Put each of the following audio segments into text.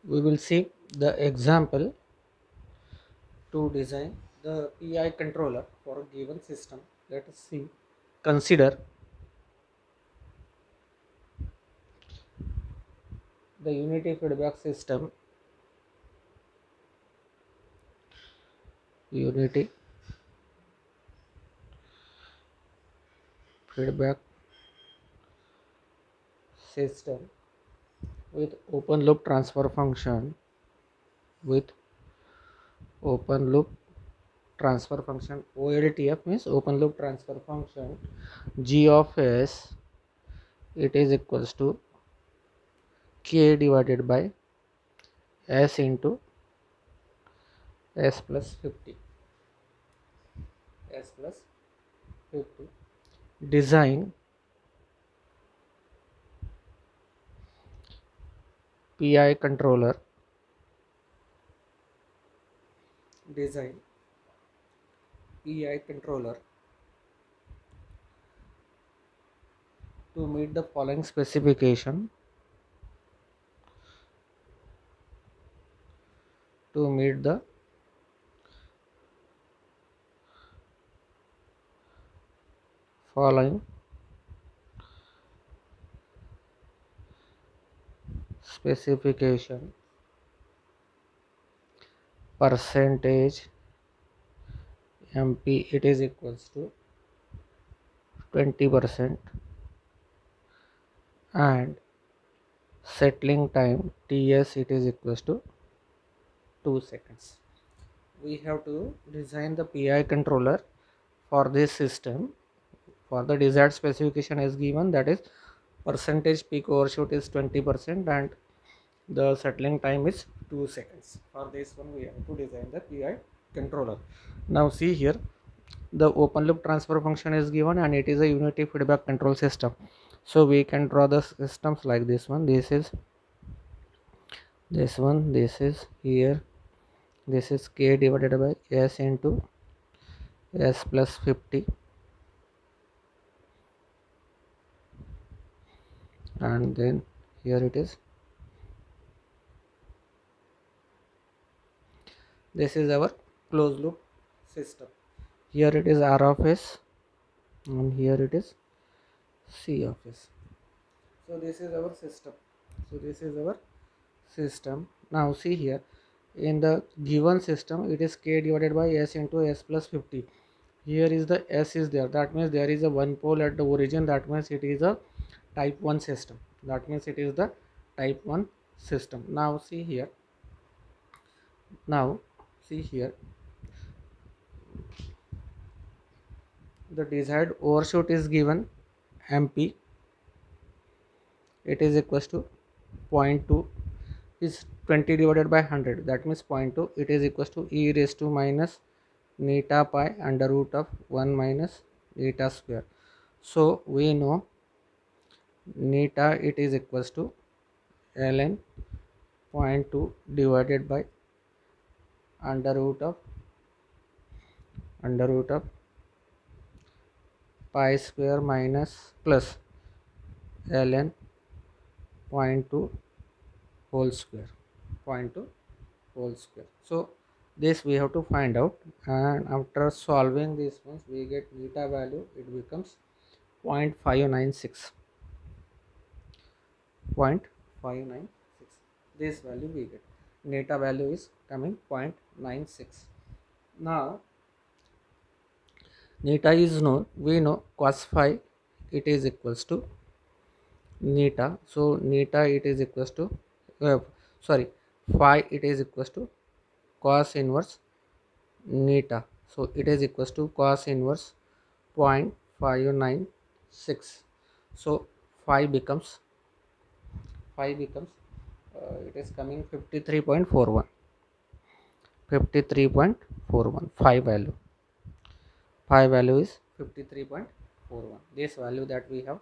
We will see the example to design the PI controller for a given system. Let us see. Consider the unity feedback system. Unity feedback system with open loop transfer function with open loop transfer function. OLTF means open loop transfer function. G of S, it is equals to K divided by S into S plus 50. S plus 50. Design PI controller. Design PI controller to meet the following specification. To meet the following specification: percentage MP, it is equals to 20%, and settling time TS, it is equals to 2 seconds. We have to design the PI controller for this system for the desired specification as given, that is percentage peak overshoot is 20% and the settling time is 2 seconds. For this one we have to design the PI controller. Now see here, the open loop transfer function is given and it is a unity feedback control system. So we can draw the systems like this one. This is this one, this is here, this is K divided by S into S plus 50, and then here it is, this is our closed loop system. Here it is R of S and here it is C of S. So this is our system. So this is our system. Now see here, in the given system it is K divided by S into S plus 50. Here is the S is there, that means there is a one pole at the origin, that means it is a type 1 system, that means it is the type 1 system. Now see here, the desired overshoot is given MP, it is equals to 0.2 is 20 divided by 100, that means 0.2, it is equals to e raised to minus neta pi under root of 1 minus eta square. So we know neta, it is equals to ln 0.2 divided by under root of pi square minus plus ln 0.2 whole square, 0.2 whole square. So this we have to find out, and after solving this ones we get neta value, it becomes 0.596, 0.596. This value we get, neta value is coming 0.96. Now neta is known, we know cos phi, it is equals to neta, so neta it is equals to sorry, phi it is equals to cos inverse neta, so it is equals to cos inverse 0.596. so phi becomes it is coming 53.41, 53.41. Phi value is 53.41, this value that we have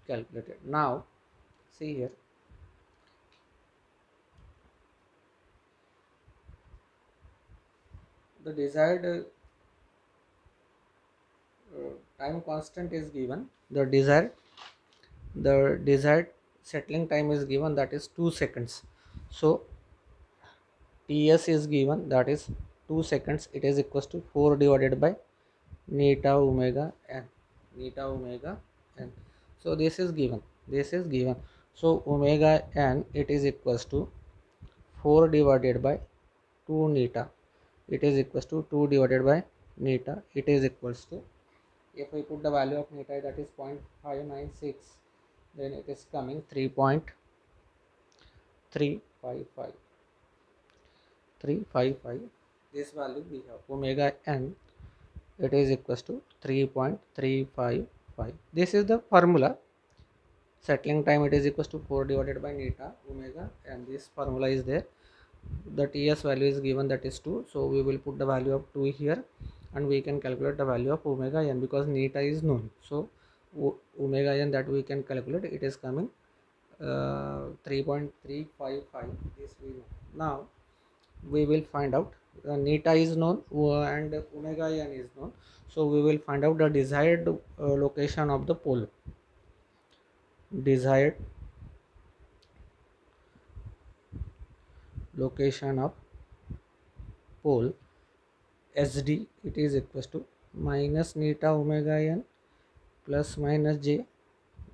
calculated. Now see here, the desired time constant is given, the desired settling time is given, that is 2 seconds. So Ts is given, that is 2 seconds, it is equals to 4 divided by neta omega n, neta omega n. So this is given, so omega n, it is equals to 4 divided by 2 neta, it is equals to 2 divided by neta, it is equals to, if we put the value of neta, that is 0.596, then it is coming 3.355. This value we have, omega n, it is equals to 3.355. This is the formula. Settling time, it is equals to 4 divided by neta omega, and this formula is there. The Ts value is given, that is 2, so we will put the value of 2 here, and we can calculate the value of omega n, because neta is known. So omega n that we can calculate, it is coming 3.355. this we know. Now we will find out, neta is known and omega n is known, so we will find out the desired location of the pole. Desired location of pole SD, it is equals to minus neta omega n plus minus j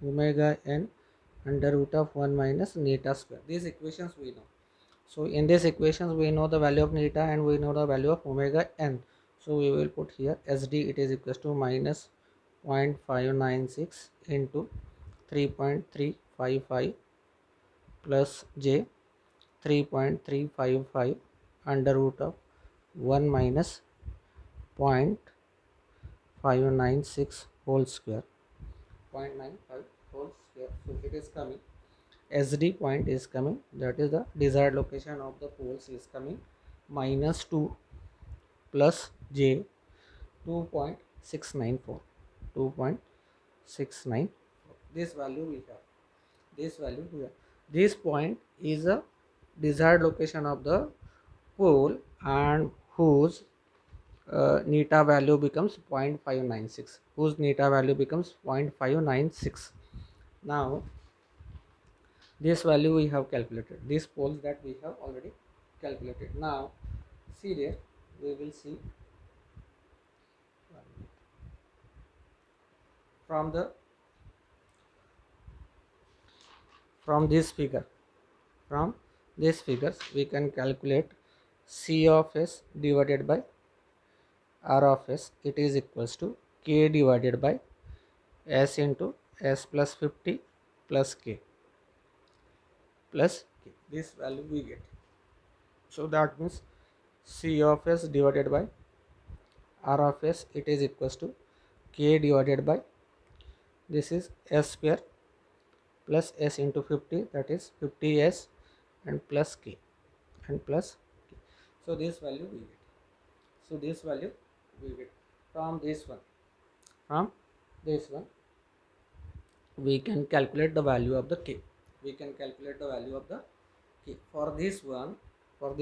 omega n under root of 1 minus neta square. These equations we know. So in these equations we know the value of neta and we know the value of omega n. So we will put here SD, it is equals to minus 0.596 into 3.355 plus j 3.355 under root of 1 minus 0.596 whole square, 0.95 whole square. So it is coming, SD point is coming, that is the desired location of the poles is coming, minus 2 plus j 2.694, 2.694. This value we have, this value here. This point is a desired location of the pole and whose neta value becomes 0.596, whose neta value becomes 0.596. Now this value we have calculated, these poles that we have already calculated. Now see there, we will see from this figure, from these figures we can calculate C of S divided by R of S, it is equals to K divided by S into S plus 50 plus K plus K. This value we get. So that means C of S divided by R of S, it is equals to K divided by, this is S square plus S into 50, that is 50S and plus K and plus K. So this value we get. So this value we get from this one. From this one we can calculate the value of the K. We can calculate the value of the K. For this one, for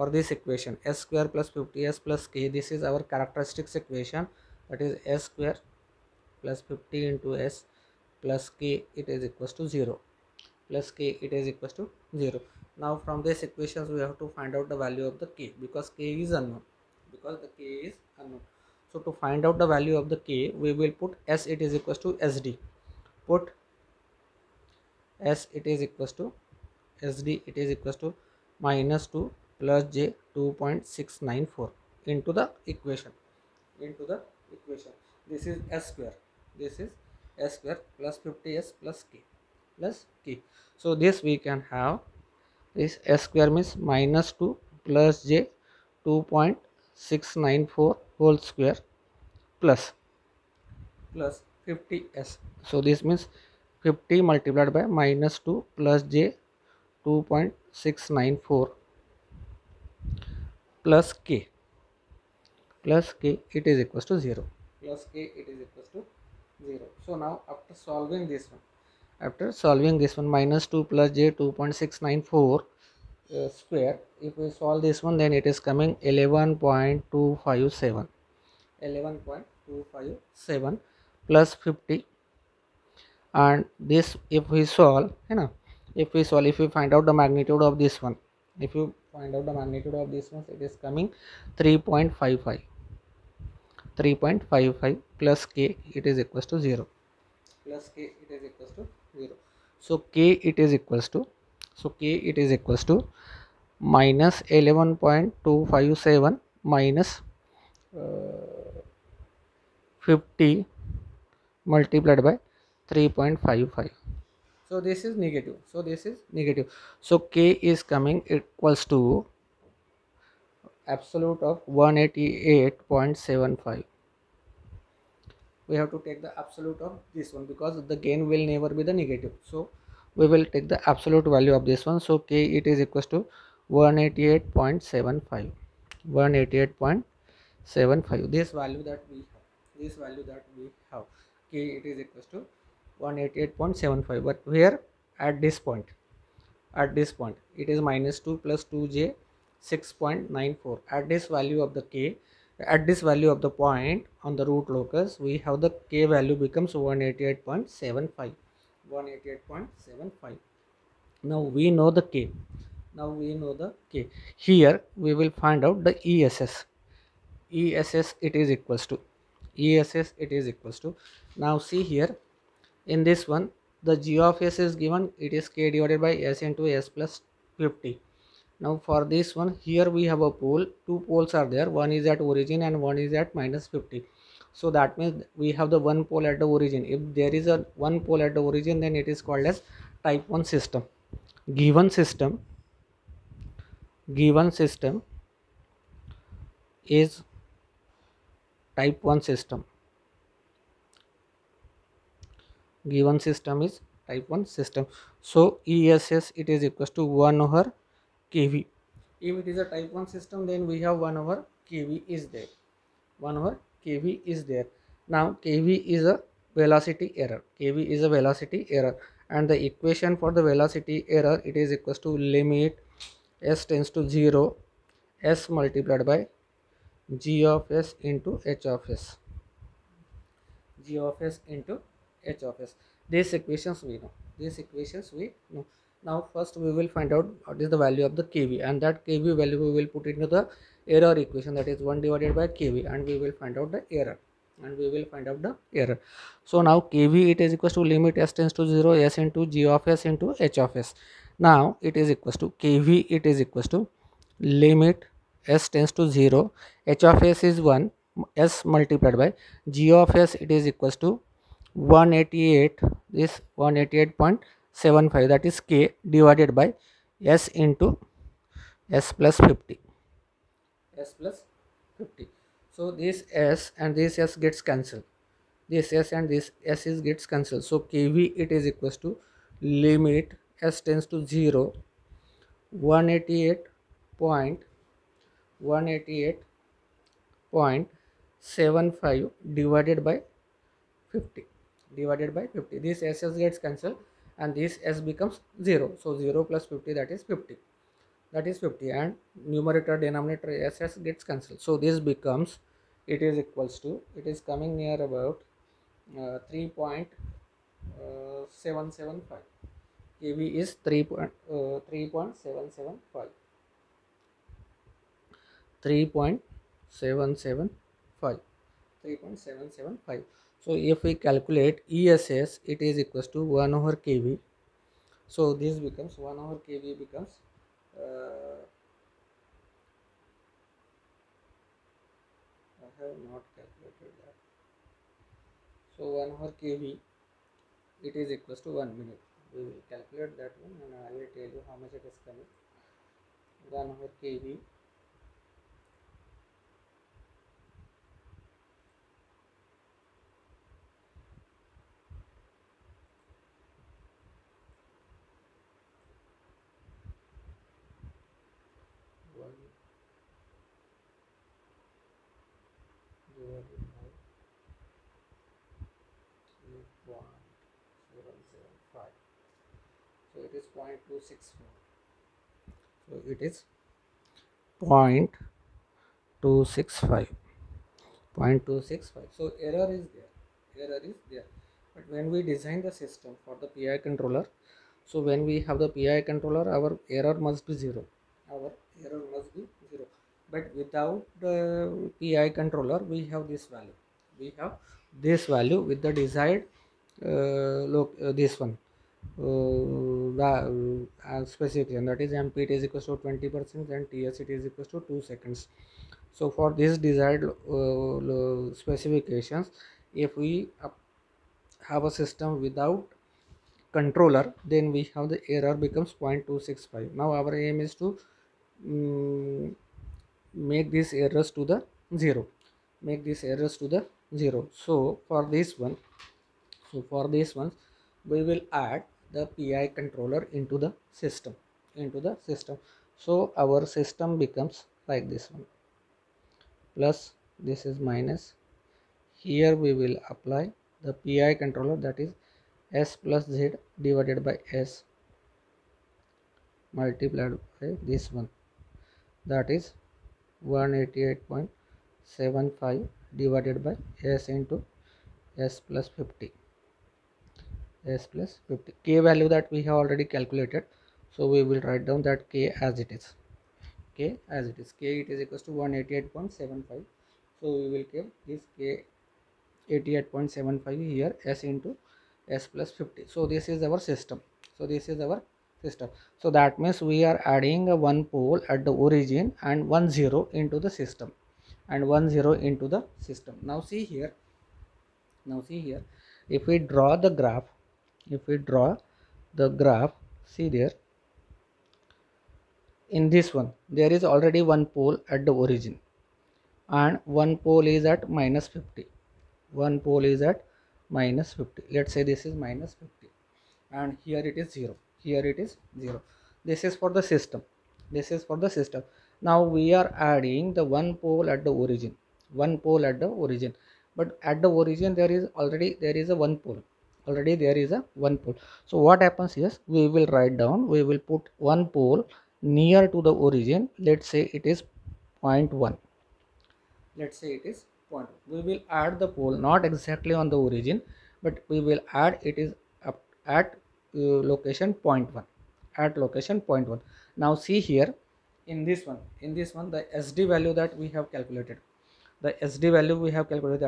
this equation, S square plus 50S plus K, this is our characteristics equation, that is S square plus 50 into S plus K, it is equals to 0, plus K, it is equals to 0. Now from this equations we have to find out the value of the K, because K is unknown, because the K is unknown. So to find out the value of the K, we will put S, it is equals to SD, put S, it is equals to SD, it is equals to minus 2 plus j 2.694 into the equation, this is S square, this is S square plus 50S plus K. So this we can have, this S square means minus 2 plus j 2.694 whole square plus 50S. So this means 50 multiplied by minus 2 plus j 2.694 plus K, it is equals to 0, plus K, it is equals to 0. So now after solving this one, minus 2 plus j 2.694 square, if we solve this one, then it is coming 11.257 plus 50, and this if we solve, if we find out the magnitude of this one, if you find out the magnitude of this one. It is coming 3.55. 3.55 plus k, it is equals to 0. Plus k, it is equals to 0. So k, it is equals to, minus 11.257 minus 50 multiplied by 3.55. So this is negative. So k is coming equals to absolute of 188.75. we have to take the absolute of this one because the gain will never be the negative. So we will take the absolute value of this one. So k, it is equals to 188.75. 188.75. This value that we have, k, it is equals to 188.75. but here at this point it is minus 2 plus 2j 6.94. at this value of the k, at this value of the point on the root locus, we have the k value becomes 188.75. 188.75. now we know the k. Here we will find out the ess. It is equals to, now see here, in this one the g of s is given, it is k divided by s into s plus 50. now for this one, here we have a pole, two poles are there, one is at origin and one is at minus 50. so that means we have the one pole at the origin. If there is a one pole at the origin, then it is called as type 1 system. Given system is type 1 system. Given system is type 1 system. So ess, it is equals to 1 over kV. If it is a type 1 system, then we have 1 over kV is there. Now kV is a velocity error. And the equation for the velocity error, it is equals to limit s tends to 0, s multiplied by g of s into h of s. These equations we know. Now first we will find out what is the value of the kV, and that kV value we will put into the error equation, that is 1 divided by kV, and we will find out the error. So now kV, it is equals to limit s tends to 0, s into g of s into h of s. Now it is equals to kV, it is equals to limit s tends to 0, h of s is 1, s multiplied by g of s, it is equals to 188, this 188.75, that is k, divided by s into s plus 50. So this s and this s gets cancelled. So kV, it is equals to limit s tends to 0, 188.75 divided by 50. This s gets cancelled and this s becomes 0. So 0 plus 50, that is 50. And numerator denominator s gets cancelled. So this becomes, it is equals to, it is coming near about 3.775. kV is 3.775. 3.775. So if we calculate ess, it is equals to 1 over kV. So this becomes 1 over kV becomes I have not calculated that. So 1 over kV, it is equals to 1 minute. We will calculate that one and I will tell you how much it is coming. 1 over kV, divided by 0.775. So it is 0.264. So it is 0.265. So error is there. But when we design the system for the PI controller, so when we have the PI controller, our error must be 0. but without the PI controller we have this value. We have this value with the desired this one specification, that is MPT is equals to 20% and TSCT is equals to 2 seconds. So for this desired specifications, if we have a system without controller, then we have the error becomes 0.265. Now our aim is to um, make these errors to the zero, make these errors to the zero. So for this one, we will add the PI controller into the system, so our system becomes like this one, plus this is minus. Here we will apply the PI controller, that is S plus Z divided by S multiplied by this one, that is 188.75 divided by S into S plus 50. K value that we have already calculated, so we will write down that K as it is. K it is equals to 188.75. So we will give this K 88.75 here, S into S plus 50. So this is our system. So that means we are adding a one pole at the origin and 1 0 into the system, Now see here, if we draw the graph, see there, in this one there is already one pole at the origin and one pole is at minus 50. Let's say this is minus 50 and here it is 0. This is for the system. Now we are adding the one pole at the origin, but at the origin there is a one pole. So what happens is, we will put one pole near to the origin. Let's say it is 0.1. We will add the pole not exactly on the origin, but we will add it is up at location 0.1. Now see here, in this one the SD value that we have calculated, that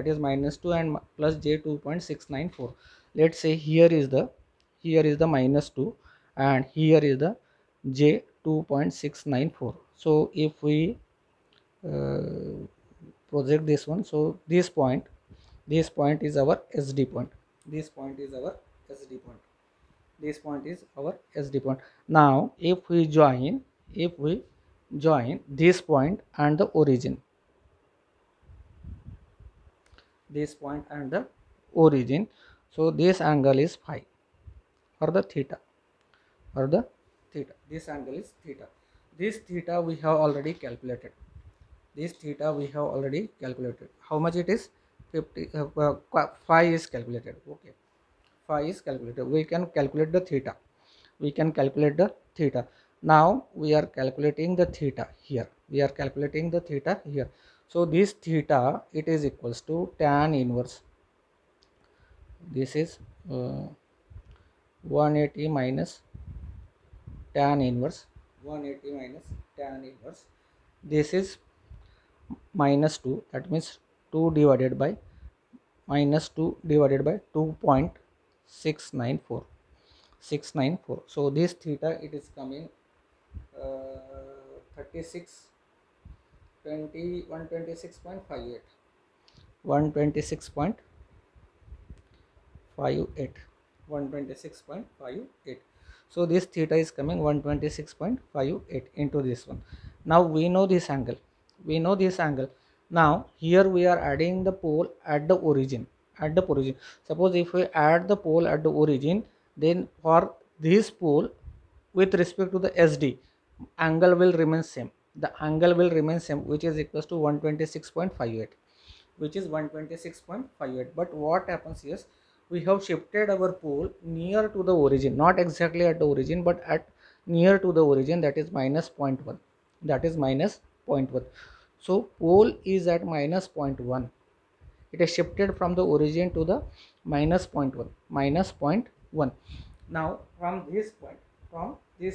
is minus 2 and plus J 2.694. Let's say here is the minus 2 and here is the J 2.694. So if we project this one, so this point is our SD point. Now if we join this point and the origin, so this angle is phi, or the theta. This angle is theta. This theta we have already calculated. How much it is? 50. Phi is calculated. Okay, phi is calculated. We can calculate the theta. Now we are calculating the theta here. So this theta, it is equals to tan inverse. This is 180 minus tan inverse. This is minus 2, that means 2 divided by 2.694. So this theta, it is coming 126.58. So this theta is coming 126.58 into this one. Now we know this angle. Now here we are adding the pole at the origin. Suppose if we add the pole at the origin, then for this pole with respect to the SD, angle will remain same. Which is equals to 126.58. But what happens is, we have shifted our pole near to the origin, not exactly at the origin, but at near to the origin, that is minus 0.1. So pole is at minus 0.1. It is shifted from the origin to the minus 0.1. Now from this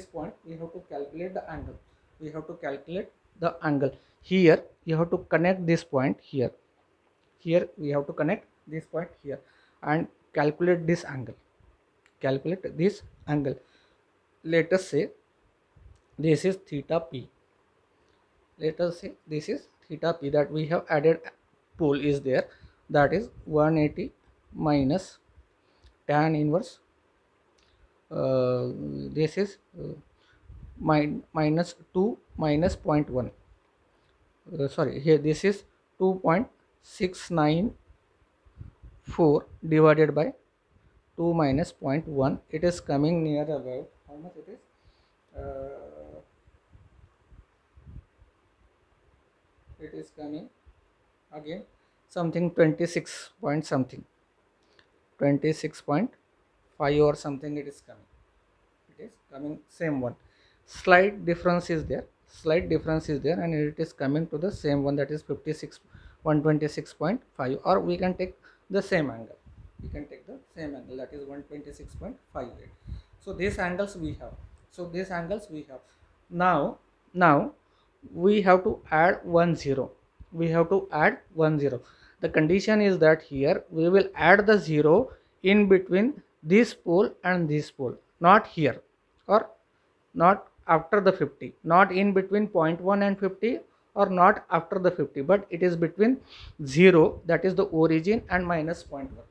point we have to calculate the angle. the angle. Here you have to connect this point here. Here we have to connect this point here and calculate this angle. Calculate this angle. Let us say this is theta p. Let us say this is theta p, that we have added pole is there, that is 180 minus tan inverse, this is minus 2 minus 0.1, sorry, here this is 2.694 divided by 2 minus 0.1. It is coming near about, how much it is, it is coming again something 26 point something, 26.5 or something it is coming. It is coming same one. Slight difference is there, slight difference is there, and it is coming to the same one, that is 126.5, or we can take the same angle. We can take the same angle, that is 126.58. So these angles we have. So these angles we have. Now we have to add 1 0. We have to add 1 0. The condition is that here we will add the 0 in between this pole and this pole, not here, or not after the 50, not in between 0.1 and 50, or not after the 50, but it is between 0, that is the origin, and minus 0.1,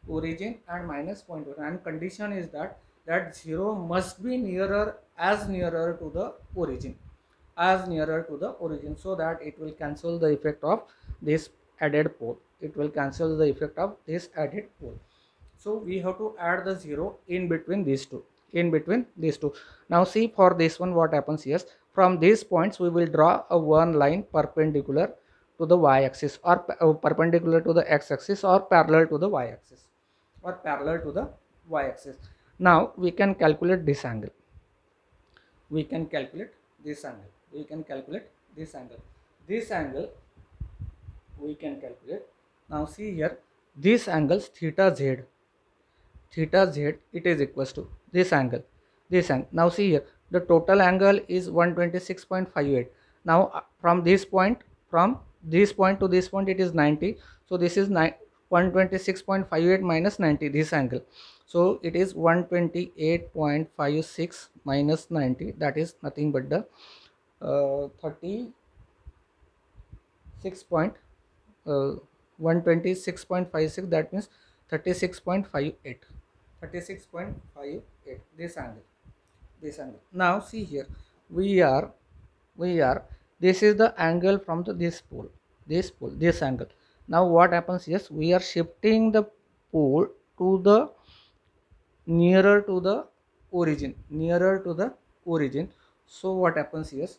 origin and minus 0.1, and condition is that 0 must be nearer to the origin, so that it will cancel the effect of this added pole. It will cancel the effect of this added pole. So we have to add the 0 in between these two, Now see, for this one what happens here, from these points we will draw a one line perpendicular to the y-axis, or perpendicular to the x-axis, or parallel to the y-axis, Now we can calculate this angle. We can calculate this angle. We can calculate this angle. This angle we can calculate. Now see here, this angles theta z, it is equals to this angle, Now see here, the total angle is 126.58. Now from this point to this point it is 90. So this is 126.58 minus 90, this angle. So it is 128.56 minus 90, that is nothing but the 126.56, that means 36.58, this angle. Now see here, we are this is the angle from this pole, this angle. Now what happens is, we are shifting the pole to the nearer to the origin, So what happens is,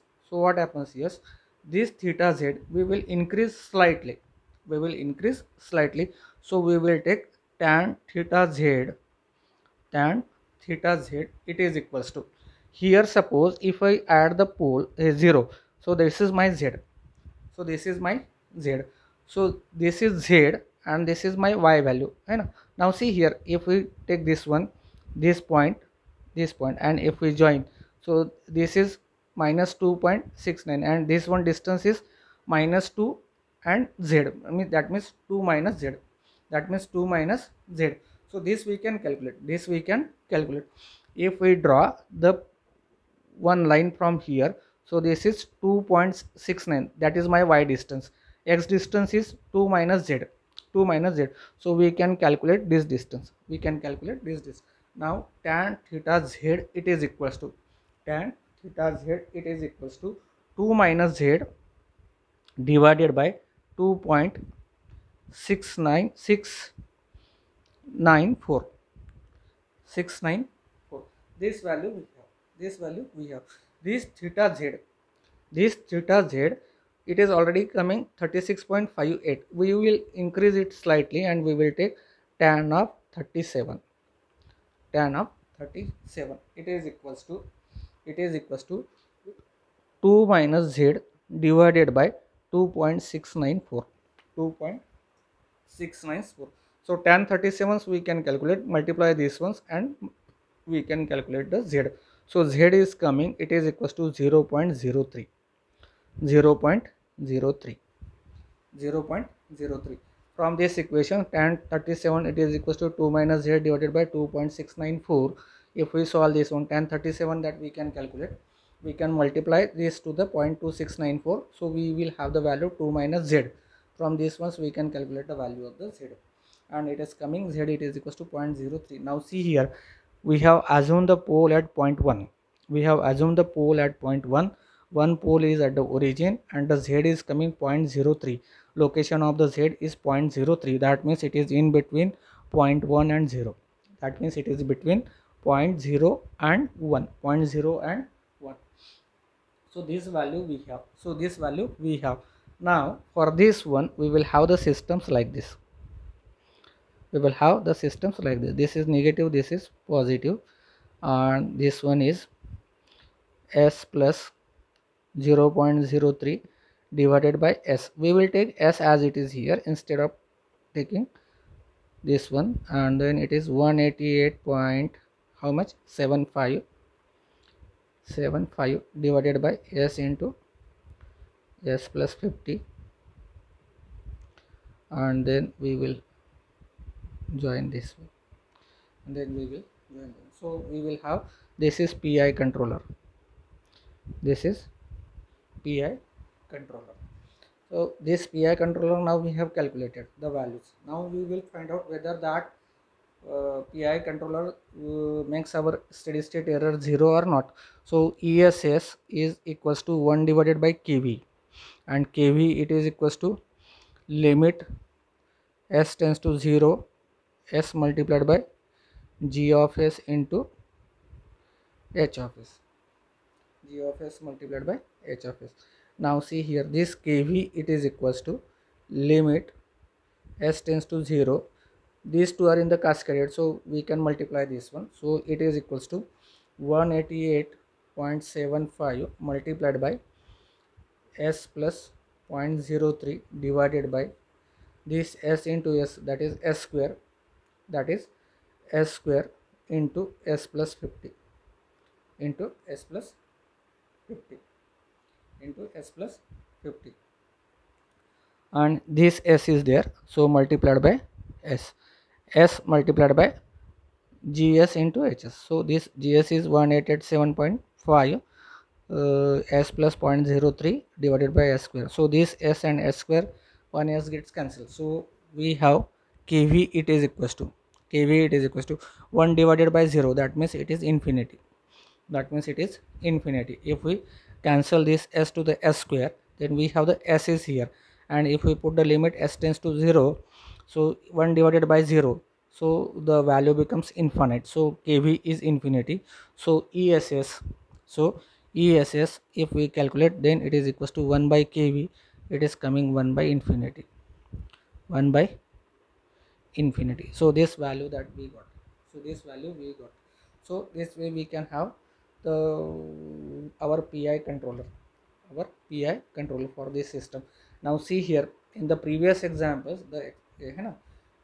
this theta z we will increase slightly, so we will take tan theta z, it is equals to, here suppose if I add the pole 0, so this is my z, so this is z, and this is my y value, Now see here, if we take this one, this point, and if we join, so this is minus 2.69, and this one distance is minus 2, and z, that means 2 minus z, so this we can calculate, if we draw the one line from here, so this is 2.69, that is my y distance, x distance is 2 minus z, so we can calculate this distance, Now tan theta z it is equals to, 2 minus z divided by 2.69694, this value we have, this theta z, it is already coming 36.58. We will increase it slightly, and we will take tan of 37, it is equals to 2 minus z divided by 2.694, so tan 37s we can calculate, multiply these ones, and we can calculate the z. So z is coming, it is equals to 0.03, 0.03. 0.03. From this equation tan 37 it is equals to 2 minus z divided by 2.694. If we solve this one, tan 37 that we can calculate, we can multiply this to the 0.2694, so we will have the value 2 minus z. From this ones we can calculate the value of the z, and it is coming z, it is equals to 0.03. Now see here, we have assumed the pole at 0.1. We have assumed the pole at 0.1. One pole is at the origin and the z is coming 0.03. Location of the z is 0.03. That means it is in between 0.1 and 0. That means it is between 0.0 and 1. 0.0 and 1. So this value we have. So this value we have. Now for this one we will have the systems like this. We will have the systems like this. This is negative, this is positive, and this one is s plus 0.03 divided by s. We will take s as it is here instead of taking this one, and then it is 188 point how much 75 divided by s into s plus 50, and then we will join this way, and then we will join them. So we will have, this is PI controller, this is PI controller. So this PI controller, now we have calculated the values. Now we will find out whether that PI controller makes our steady state error 0 or not. So ESS is equals to 1 divided by kV, and kV it is equals to limit s tends to 0, s multiplied by g of s into h of s, g of s multiplied by h of s. Now see here, this kV it is equals to limit s tends to 0. These two are in the cascade, so we can multiply this one. So it is equals to 188.75 multiplied by s plus 0.03 divided by this s into s, that is s square, that is s square into s plus 50 into s plus 50 into s plus 50, and this s is there, so multiplied by s multiplied by gs into hs. So this gs is 187.5 s plus 0.03 divided by s square. So this s and s square, one s gets cancelled, so we have kV it is equals to 1 divided by 0, that means it is infinity, that means it is infinity. If we cancel this s to the s square, then we have the s is here, and if we put the limit s tends to 0, so 1 divided by 0, so the value becomes infinite, so kV is infinity. So ess, so ess if we calculate, then it is equals to 1 by kV, it is coming 1 by infinity, 1 by infinity. So this value that we got, so this value we got. So this way we can have the our PI controller, for this system. Now see here, in the previous examples,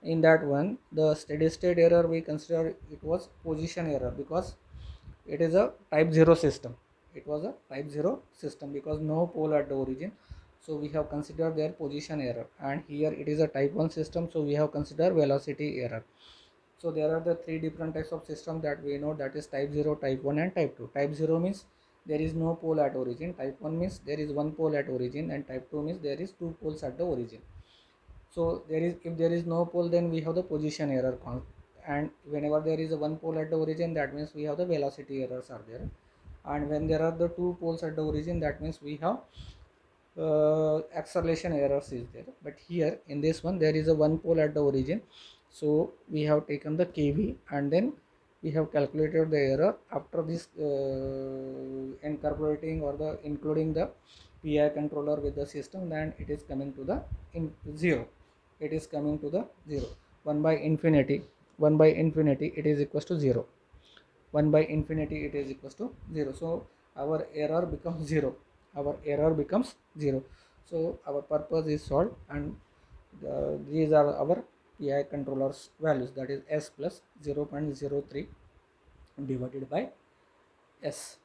in that one the steady state error we consider it was position error, because it is a type 0 system. It was a type 0 system because no pole at the origin, so we have considered their position error. And here it is a type 1 system, so we have considered velocity error. So there are the three different types of system that we know, that is type 0, type 1 and type 2. Type 0 means there is no pole at origin, type 1 means there is one pole at origin, and type 2 means there is two poles at the origin. So there is, if there is no pole, then we have the position error, and whenever there is a one pole at the origin, that means we have the velocity errors are there. And when there are the two poles at the origin, that means we have acceleration errors is there. But here in this one there is a one pole at the origin, so we have taken the kV and then we have calculated the error. After this incorporating or the including the PI controller with the system, then it is coming to the 0. It is coming to the 0. 1 by infinity it is equals to 0. 1 by infinity it is equals to 0. So our error becomes 0. So our purpose is solved, and these are our PI controllers values, that is s plus 0.03 divided by s.